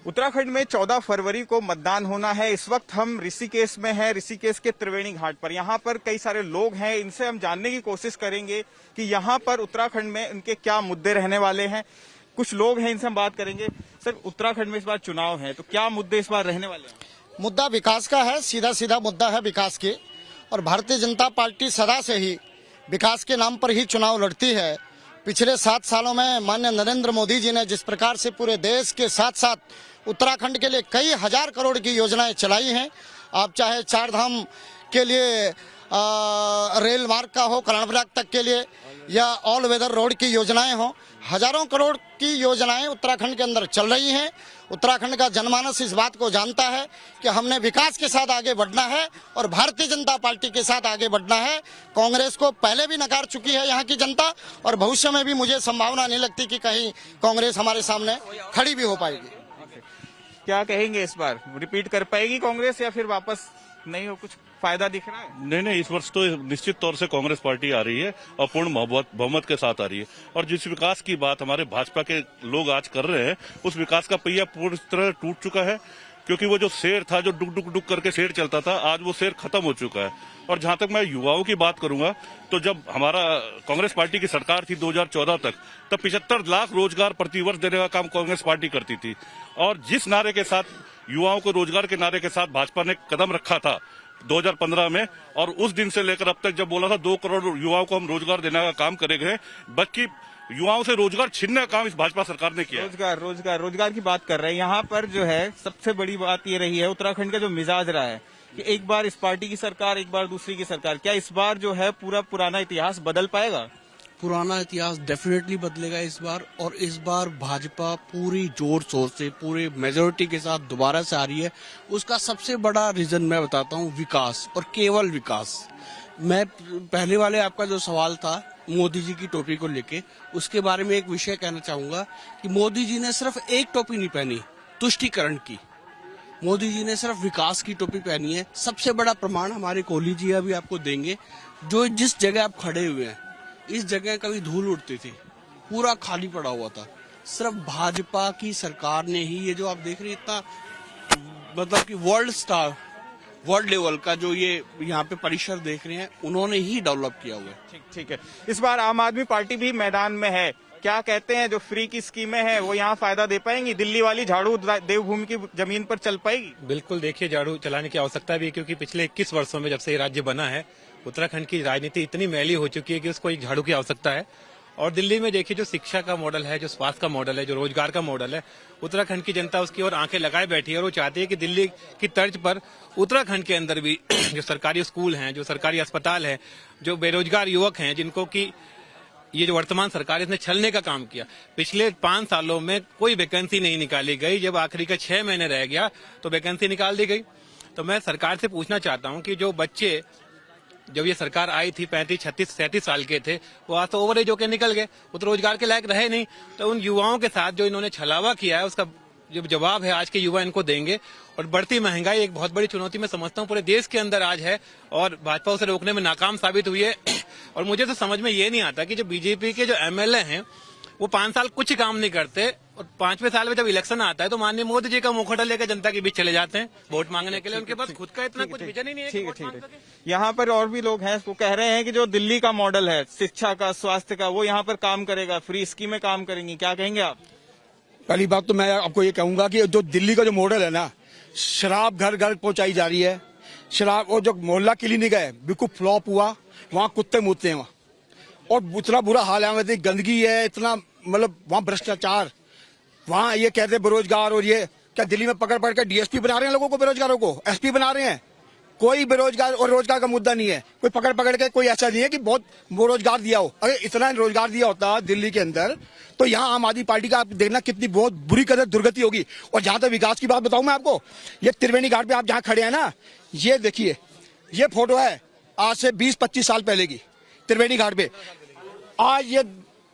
उत्तराखंड में 14 फरवरी को मतदान होना है। इस वक्त हम ऋषिकेश में हैं, ऋषिकेश के त्रिवेणी घाट पर। यहाँ पर कई सारे लोग हैं, इनसे हम जानने की कोशिश करेंगे कि यहाँ पर उत्तराखंड में इनके क्या मुद्दे रहने वाले हैं। कुछ लोग हैं, इनसे हम बात करेंगे। सर, उत्तराखंड में इस बार चुनाव है, तो क्या मुद्दे इस बार रहने वाले हैं? मुद्दा विकास का है, सीधा सीधा मुद्दा है विकास के। और भारतीय जनता पार्टी सदा से ही विकास के नाम पर ही चुनाव लड़ती है। पिछले 7 सालों में माननीय नरेंद्र मोदी जी ने जिस प्रकार से पूरे देश के साथ साथ उत्तराखंड के लिए कई हजार करोड़ की योजनाएं चलाई हैं, आप चाहे 4 धाम के लिए रेल मार्ग का हो, कर्णप्रयाग तक के लिए, या ऑल वेदर रोड की योजनाएं हो, हजारों करोड़ की योजनाएं उत्तराखंड के अंदर चल रही हैं। उत्तराखंड का जनमानस इस बात को जानता है कि हमने विकास के साथ आगे बढ़ना है और भारतीय जनता पार्टी के साथ आगे बढ़ना है। कांग्रेस को पहले भी नकार चुकी है यहाँ की जनता, और भविष्य में भी मुझे संभावना नहीं लगती कि कहीं कांग्रेस हमारे सामने खड़ी भी हो पाएगी। क्या कहेंगे, इस बार रिपीट कर पाएगी कांग्रेस या फिर वापस नहीं हो? कुछ फायदा दिख रहा है? नहीं, इस वर्ष तो निश्चित तौर से कांग्रेस पार्टी आ रही है और पूर्ण बहुमत के साथ आ रही है। और जिस विकास की बात हमारे भाजपा के लोग आज कर रहे हैं, उस विकास का पहिया पूरी तरह टूट चुका है। क्योंकि वो जो शेर था, जो डुक डुक डुक करके शेर चलता था, आज वो शेर खत्म हो चुका है। और जहां तक मैं युवाओं की बात करूंगा, तो जब हमारा कांग्रेस पार्टी की सरकार थी 2014 तक, तब 75 लाख रोजगार प्रतिवर्ष देने का काम कांग्रेस पार्टी करती थी। और जिस नारे के साथ, युवाओं को रोजगार के नारे के साथ भाजपा ने कदम रखा था 2015 में, और उस दिन से लेकर अब तक जब बोला था 2 करोड़ युवाओं को हम रोजगार देने का काम करेंगे, बल्कि युवाओं से रोजगार छीनने का काम इस भाजपा सरकार ने किया। रोजगार की बात कर रहे हैं। यहाँ पर जो है सबसे बड़ी बात ये रही है, उत्तराखंड का जो मिजाज रहा है कि एक बार इस पार्टी की सरकार, एक बार दूसरी की सरकार। क्या इस बार जो है पूरा पुराना इतिहास बदल पाएगा? पुराना इतिहास डेफिनेटली बदलेगा इस बार। और इस बार भाजपा पूरी जोर शोर से, पूरे मेजोरिटी के साथ दोबारा से आ रही है। उसका सबसे बड़ा रीजन मैं बताता हूँ, विकास, और केवल विकास। मैं पहले वाले आपका जो सवाल था मोदी जी की टोपी को लेके, उसके बारे में एक विषय कहना चाहूंगा कि मोदी जी ने सिर्फ एक टोपी नहीं पहनी तुष्टीकरण की, मोदी जी ने सिर्फ विकास की टोपी पहनी है। सबसे बड़ा प्रमाण हमारे कोहली जी अभी आपको देंगे। जो जिस जगह आप खड़े हुए हैं, इस जगह कभी धूल उड़ती थी, पूरा खाली पड़ा हुआ था। सिर्फ भाजपा की सरकार ने ही, ये जो आप देख रहे हैं इतना मतलब कि वर्ल्ड लेवल का जो ये यहाँ पे परिसर देख रहे हैं, उन्होंने ही डेवलप किया हुआ है। ठीक है। इस बार आम आदमी पार्टी भी मैदान में है। क्या कहते हैं, जो फ्री की स्कीमें हैं वो यहाँ फायदा दे पाएंगी? दिल्ली वाली झाड़ू देवभूमि की जमीन पर चल पाएगी? बिल्कुल, देखिए झाड़ू चलाने की आवश्यकता भी है, क्योंकि पिछले 21 वर्षों में जब से ये राज्य बना है, उत्तराखंड की राजनीति इतनी मैली हो चुकी है कि उसको एक झाड़ू की आवश्यकता है। और दिल्ली में देखिए, जो शिक्षा का मॉडल है, जो स्वास्थ्य का मॉडल है, जो रोजगार का मॉडल है, उत्तराखंड की जनता उसकी ओर आंखें लगाए बैठी है। और वो चाहती है कि दिल्ली की तर्ज पर उत्तराखंड के अंदर भी जो सरकारी स्कूल हैं, जो सरकारी अस्पताल है, जो बेरोजगार युवक हैं, जिनको की ये जो वर्तमान सरकार, इसने छलने का काम किया। पिछले 5 सालों में कोई वैकेंसी नहीं निकाली गई। जब आखिरी का 6 महीने रह गया तो वैकेंसी निकाल दी गई। तो मैं सरकार से पूछना चाहता हूं कि जो बच्चे जब ये सरकार आई थी 35, 36, 37 साल के थे, वो आज तो ओवर एज होकर निकल गए, वो तो रोजगार के लायक रहे नहीं। तो उन युवाओं के साथ जो इन्होंने छलावा किया है, उसका जो जवाब है आज के युवा इनको देंगे। और बढ़ती महंगाई एक बहुत बड़ी चुनौती मैं समझता हूँ पूरे देश के अंदर आज है, और भाजपा उसे रोकने में नाकाम साबित हुई है। और मुझे तो समझ में ये नहीं आता कि जो बीजेपी के जो एमएलए हैं, वो 5 साल कुछ काम नहीं करते, और 5वें साल में जब इलेक्शन आता है तो माननीय मोदी जी का मुखौटा लेकर जनता के बीच चले जाते हैं वोट मांगने के लिए। उनके पास खुद का इतना कुछ विजन ही नहीं है। ठीक है। यहाँ पर और भी लोग हैं, वो कह रहे हैं कि जो दिल्ली का मॉडल है शिक्षा का, स्वास्थ्य का, वो यहाँ पर काम करेगा, फ्री स्कीमें काम करेंगी। क्या कहेंगे आप? पहली बात तो मैं आपको ये कहूंगा कि जो दिल्ली का जो मॉडल है ना, शराब घर घर पहुंचाई जा रही है। शराब, और जो मोहल्ला क्लिनिक है बिल्कुल फ्लॉप हुआ, वहाँ कुत्ते मुतते हैं वहाँ, और इतना बुरा हाल है, इतनी गंदगी है, इतना मतलब वहाँ भ्रष्टाचार, वहाँ ये कहते हैं बेरोजगार। और ये क्या दिल्ली में पकड़ पकड़ के डीएसपी बना रहे हैं लोगों को, बेरोजगारों को एसपी बना रहे हैं? कोई बेरोजगार और रोजगार का मुद्दा नहीं है। कोई पकड़ पकड़ के, कोई ऐसा नहीं है कि बहुत रोजगार दिया हो। अगर इतना रोजगार दिया होता दिल्ली के अंदर, तो यहाँ आम आदमी पार्टी का आप देखना कितनी बहुत बुरी कदर दुर्गति होगी। और जहां तक विकास की बात बताऊं मैं आपको, ये त्रिवेणी घाट पे आप जहाँ खड़े हैं ना, ये देखिए, ये फोटो है आज से 20-25 साल पहले की त्रिवेणी घाट पे। आज ये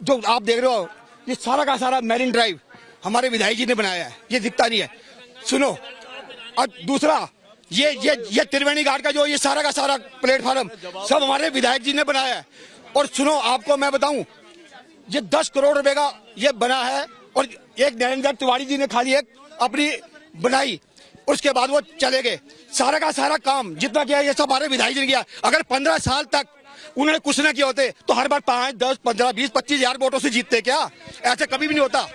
जो आप देख रहे हो, ये सारा का सारा मैरिन ड्राइव हमारे विधायक जी ने बनाया है, ये दिखता नहीं है। सुनो, और दूसरा ये त्रिवेणी घाट का जो ये सारा का सारा प्लेटफॉर्म सब हमारे विधायक जी ने बनाया है। और सुनो, आपको मैं बताऊं, ये 10 करोड़ रुपए का ये बना है, और एक नरेंद्र तिवारी जी ने खाली एक अपनी बनाई, उसके बाद वो चले गए। सारा का सारा काम जितना किया ये सब हमारे विधायक जी ने किया। अगर 15 साल तक उन्होंने कुछ ना किया होते तो हर बार 5, 10, 15, 20, 25 हजार वोटों से जीतते क्या? ऐसा कभी भी नहीं होता।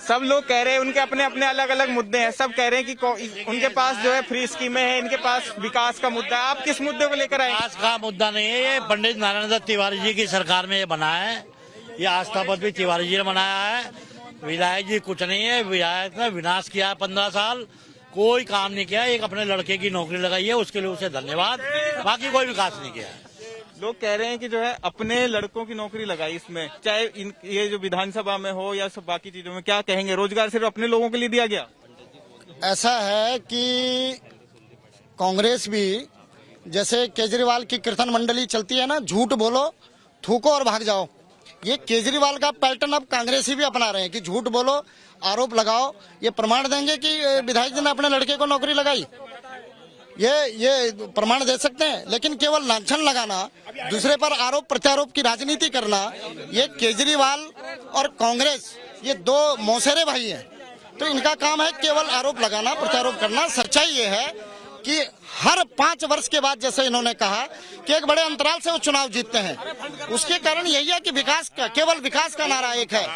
सब लोग कह रहे हैं उनके अपने अपने अलग अलग मुद्दे हैं। सब कह रहे हैं कि उनके पास जो है फ्री स्कीमें हैं, इनके पास विकास का मुद्दा है। आप किस मुद्दे को लेकर आए? विकास का मुद्दा नहीं है, ये पंडित नारायण दत्त तिवारी जी की सरकार में ये बना है। ये आस्था पथ भी तिवारी जी ने बनाया है। विधायक जी कुछ नहीं है। विधायक ने विनाश किया है 15 साल, कोई काम नहीं किया। एक अपने लड़के की नौकरी लगाई है, उसके लिए उसे धन्यवाद, बाकी कोई विकास नहीं किया है। लोग कह रहे हैं कि जो है अपने लड़कों की नौकरी लगाई इसमें, चाहे ये जो विधानसभा में हो या सब बाकी चीजों में। क्या कहेंगे, रोजगार सिर्फ अपने लोगों के लिए दिया गया? ऐसा है कि कांग्रेस भी जैसे केजरीवाल की कीर्तन मंडली चलती है ना, झूठ बोलो, थूको और भाग जाओ। ये केजरीवाल का पैटर्न अब कांग्रेसी भी अपना रहे हैं कि झूठ बोलो, आरोप लगाओ। ये प्रमाण देंगे कि विधायक जी ने अपने लड़के को नौकरी लगाई, ये प्रमाण दे सकते हैं। लेकिन केवल लांछन लगाना, दूसरे पर आरोप प्रत्यारोप की राजनीति करना, ये केजरीवाल और कांग्रेस ये दो मौसेरे भाई हैं। तो इनका काम है केवल आरोप लगाना, प्रत्यारोप करना। सच्चाई ये है कि हर 5 वर्ष के बाद, जैसे इन्होंने कहा कि एक बड़े अंतराल से वो चुनाव जीतते हैं, उसके कारण यही है कि विकास का, केवल विकास का नारा एक है।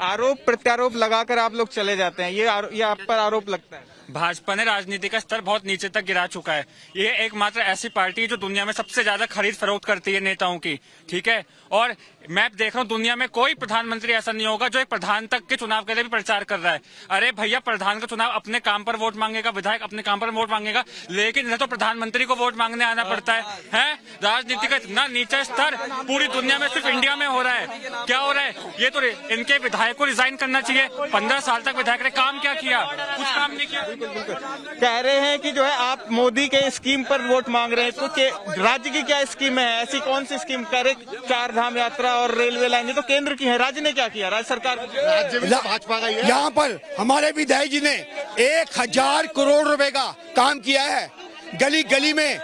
आरोप प्रत्यारोप लगाकर आप लोग चले जाते हैं, ये आप पर आरोप लगता है। भाजपा ने राजनीति का स्तर बहुत नीचे तक गिरा चुका है। ये एकमात्र ऐसी पार्टी है जो दुनिया में सबसे ज्यादा खरीद फरोख्त करती है नेताओं की, ठीक है। और मैं देख रहा हूँ दुनिया में कोई प्रधानमंत्री ऐसा नहीं होगा जो एक प्रधान तक के चुनाव के लिए भी प्रचार कर रहा है। अरे भैया, प्रधान का चुनाव अपने काम पर वोट मांगेगा, विधायक अपने काम पर वोट मांगेगा, लेकिन इन्हें तो प्रधानमंत्री को वोट मांगने आना पड़ता है? राजनीति का इतना नीचा स्तर पूरी दुनिया में सिर्फ इंडिया में हो रहा है। क्या हो रहा है? ये तो इनके विधायक को रिजाइन करना चाहिए। 15 साल तक विधायक ने काम क्या किया? कुछ काम नहीं किया। कह रहे हैं कि जो है आप मोदी के स्कीम पर वोट मांग रहे हैं, तो राज्य की क्या स्कीम है? ऐसी कौन सी स्कीम? कह रहे 4 धाम यात्रा और रेलवे लाइन, ये तो केंद्र की है, राज्य ने क्या किया? राज्य सरकार, राज्य भी भाजपा का ही है। यहाँ पर हमारे विधायक जी ने 1000 करोड़ रुपए का काम किया है। गली गली में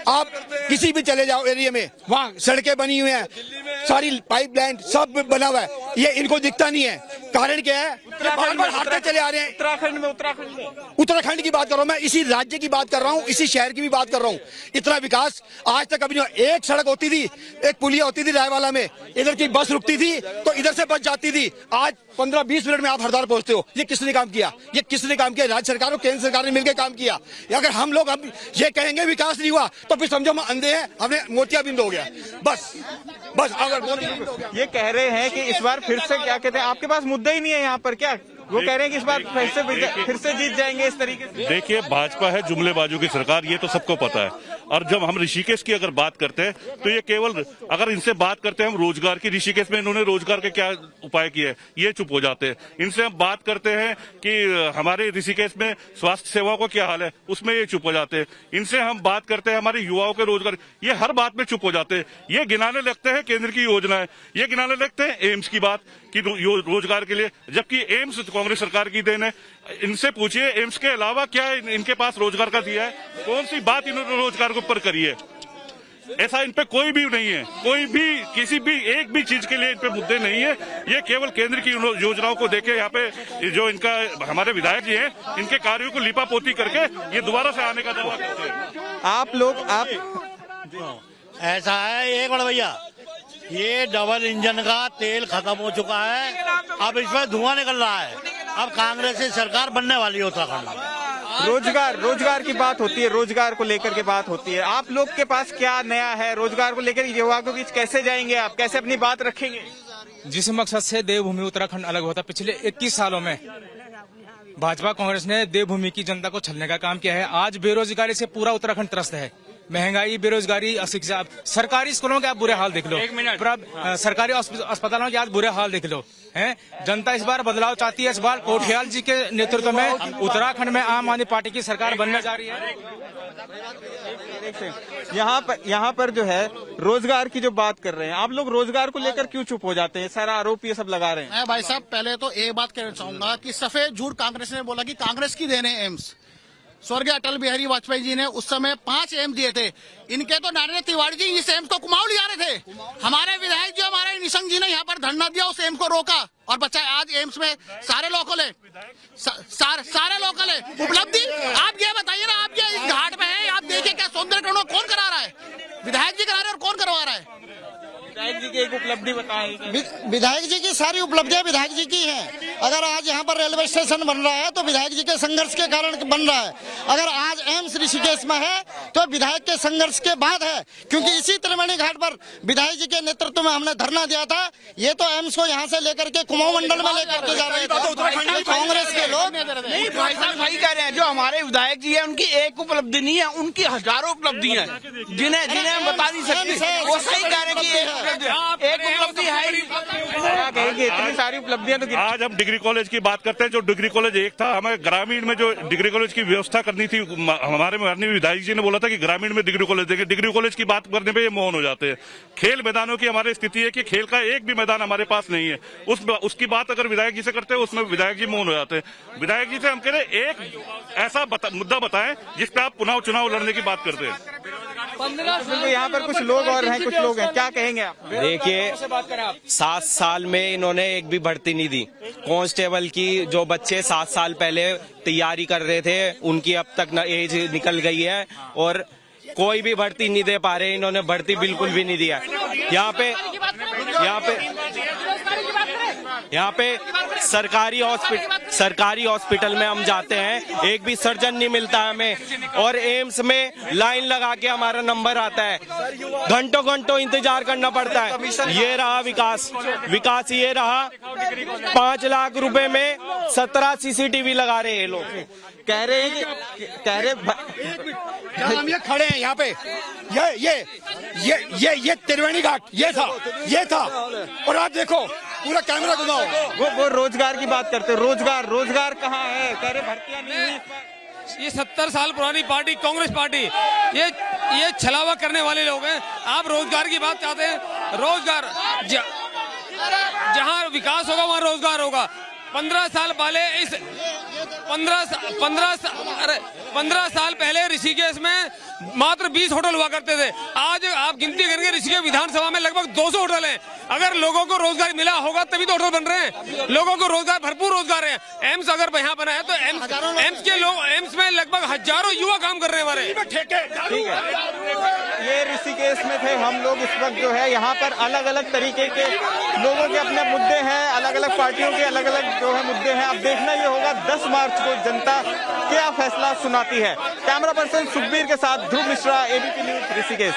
आप किसी भी चले जाओ एरिया में, वहाँ सड़कें बनी हुई हैं, सारी पाइपलाइन सब बना हुआ है। ये इनको दिखता नहीं है। कारण क्या है? बार-बार हारते चले आ रहे हैं। उत्तराखंड की बात कर रहा हूँ मैं, इसी राज्य की बात कर रहा हूँ, इसी शहर की भी बात कर रहा हूँ। इतना विकास आज तक कभी नहीं। एक सड़क होती थी, एक पुलिया होती थी रायवाला में, इधर की बस रुकती थी तो इधर से बच जाती थी। आज 15-20 मिनट में आप हरिद्वार पहुंचते हो। ये किसने काम किया? ये किसने काम किया? राज्य सरकार और केंद्र सरकार ने मिलकर काम किया। अगर हम लोग अब ये कहेंगे विकास नहीं हुआ तो फिर समझो हम अंधे हैं, हमने मोतियाबिंद हो गया। बस अगर ये कह रहे हैं कि इस बार फिर से, क्या कहते हैं, आपके पास मुद्दा ही नहीं है यहाँ पर क्या? वो कह रहे हैं कि इस बार फिर से जीत जाएंगे इस तरीके से। देखिए, भाजपा है जुमलेबाजों की सरकार, ये तो सबको पता है। और जब हम ऋषिकेश की अगर बात करते हैं तो ये केवल, अगर इनसे बात करते हैं हम रोजगार की, ऋषिकेश में इन्होंने रोजगार के क्या उपाय किए हैं, ये चुप हो जाते हैं। इनसे हम बात करते हैं कि हमारे ऋषिकेश में स्वास्थ्य सेवाओं का क्या हाल है, उसमें ये चुप हो जाते हैं। इनसे हम बात करते हैं हमारे युवाओं के रोजगार, ये हर बात में चुप हो जाते हैं। ये गिनाने लगते हैं केंद्र की योजनाएं, ये गिनाने लगते हैं एम्स की बात कि रोजगार के लिए, जबकि एम्स कांग्रेस सरकार की देन है। इनसे पूछिए एम्स के अलावा क्या इनके पास रोजगार का दिया है? कौन सी बात इन्होंने रोजगार के ऊपर करी है? ऐसा इन पे कोई भी नहीं है। कोई भी किसी भी एक भी चीज के लिए इन पे मुद्दे नहीं है। ये केवल केंद्र की योजनाओं को देखे, यहाँ पे जो इनका हमारे विधायक जी हैं, इनके कार्यों को लिपापोती करके ये दोबारा से आने का दावा करते हैं। आप ऐसा है, एक बड़ा भैया, ये डबल इंजन का तेल खत्म हो चुका है, अब इसमें धुआं निकल रहा है। अब कांग्रेस की सरकार बनने वाली है उत्तराखंड में। रोजगार की बात होती है, रोजगार को लेकर के बात होती है। आप लोग के पास क्या नया है रोजगार को लेकर? युवा के बीच कैसे जाएंगे आप, कैसे अपनी बात रखेंगे? जिस मकसद से देवभूमि उत्तराखंड अलग होता, पिछले 21 सालों में भाजपा कांग्रेस ने देवभूमि की जनता को छलने का काम किया है। आज बेरोजगारी से पूरा उत्तराखंड त्रस्त है। महंगाई, बेरोजगारी, अशिक्षा, सरकारी स्कूलों के आप बुरे हाल देख लो, सरकारी अस्पतालों के आज बुरे हाल देख लो हैं। जनता इस बार बदलाव चाहती है। इस बार कोठियाल जी के नेतृत्व में उत्तराखंड में आम आदमी पार्टी की सरकार बनने जा रही है। यहाँ पर जो है रोजगार की जो बात कर रहे हैं आप लोग, रोजगार को लेकर क्यों चुप हो जाते हैं? सारा आरोप ये सब लगा रहे हैं। मैं भाई साहब पहले तो एक बात कहना चाहूंगा कि सफेद झूठ कांग्रेस ने बोला कि कांग्रेस की देन है एम्स। स्वर्गीय अटल बिहारी वाजपेयी जी ने उस समय 5 एम्स दिए थे। इनके तो नरेंद्र तिवारी जी इस एम्स को कुमाऊं ले जा रहे थे। हमारे विधायक जी, हमारे निशंक जी ने यहाँ पर धरना दिया, उस एम्स को रोका और बचाया। आज एम्स में सारे लोकल है, सारे लोकल है। उपलब्धि आप ये बताइए ना, आप ये इस घाट में है, आप देखिए क्या सौंदर्यकरण कौन करा रहा है? विधायक जी करा रहे हैं और कौन करवा रहा है? विधायक जी की एक उपलब्धि बताएं। विधायक जी की सारी उपलब्धियां विधायक जी की हैं। अगर आज यहाँ पर रेलवे स्टेशन बन रहा है तो विधायक जी के संघर्ष के कारण बन रहा है। अगर आज एम्स ऋषिकेश में है तो विधायक के संघर्ष के बाद है, क्योंकि इसी त्रिवेणी घाट पर विधायक जी के नेतृत्व में हमने धरना दिया था। ये तो एम्स को यहाँ से लेकर के कुमाऊं मंडल में लेकर के जा रहे थे कांग्रेस के लोग। नहीं, भाई साहब सही कह रहे हैं। जो हमारे विधायक जी है उनकी एक उपलब्धि नहीं है, उनकी हजारों उपलब्धियां हैं जिन्हें हम बता नहीं सकते। वो सही कह रहे हैं कि एक उपलब्धि है। क्या कहेंगे, इतनी सारी उपलब्धियां तो आज हम डिग्री कॉलेज की बात करते हैं। जो डिग्री कॉलेज एक था, हमें ग्रामीण में जो डिग्री कॉलेज की व्यवस्था करनी थी, हमारे माननीय विधायक जी ने बोला था कि ग्रामीण में डिग्री कॉलेज देंगे। डिग्री कॉलेज की बात करने पे ये मौन हो जाते हैं। खेल मैदानों की हमारी स्थिति है कि खेल का एक भी मैदान हमारे पास नहीं है। उसकी बात अगर विधायक जी से करते हैं, उसमें विधायक जी मौन हो जाते हैं। विधायक जी से हम कह रहे हैं एक ऐसा मुद्दा बताएं जिस पे आप पुनः चुनाव लड़ने की बात करते हैं। यहाँ पर कुछ लोग और हैं, कुछ लोग हैं, क्या कहेंगे आप? देखिए, 7 साल में इन्होंने एक भी भर्ती नहीं दी। कांस्टेबल की जो बच्चे 7 साल पहले तैयारी कर रहे थे, उनकी अब तक एज निकल गई है और कोई भी भर्ती नहीं दे पा रहे। इन्होंने भर्ती बिल्कुल भी नहीं दिया। यहाँ पे सरकारी हॉस्पिटल में हम जाते हैं, एक भी सर्जन नहीं मिलता है हमें। और एम्स में लाइन लगा के हमारा नंबर आता है, घंटों घंटों इंतजार करना पड़ता है। ये रहा विकास ये रहा। 5 लाख रुपए में 17 CCTV लगा रहे हैं लोग। कह रहे हैं हम ये खड़े हैं यहाँ पे, ये त्रिवेणी घाट ये था और आप देखो पूरा कैमरा घुमाओ। वो रोजगार की बात करते हैं। रोजगार कहाँ है? कह रहे भर्तियां नहीं है। ये 70 साल पुरानी पार्टी कांग्रेस पार्टी, ये छलावा करने वाले लोग हैं। आप रोजगार की बात चाहते हैं? रोजगार जहाँ विकास होगा वहाँ रोजगार होगा। 15 साल पहले 15 साल पहले ऋषिकेश में मात्र 20 होटल हुआ करते थे। आज आप गिनती करेंगे ऋषिकेश विधानसभा में लगभग 200 होटल हैं। अगर लोगों को रोजगार मिला होगा तभी तो होटल बन रहे हैं। लोगों को रोजगार, भरपूर रोजगार है। एम्स अगर यहाँ बना है तो एम्स के लोग, एम्स में लगभग हजारों युवा काम कर रहे हैं हमारे। ठीक है, ये ऋषिकेश में थे हम लोग। इस वक्त जो है यहाँ पर अलग अलग तरीके के लोगों के अपने मुद्दे हैं, अलग अलग पार्टियों के अलग अलग जो है मुद्दे हैं। अब देखना ये होगा 10 मार्च को जनता क्या फैसला सुनाती है। कैमरा पर्सन सुखबीर के साथ Dhruv Mishra, ABP News Rishikesh.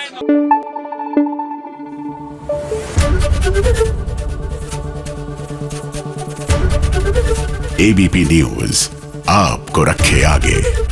ABP News आपको रखे आगे।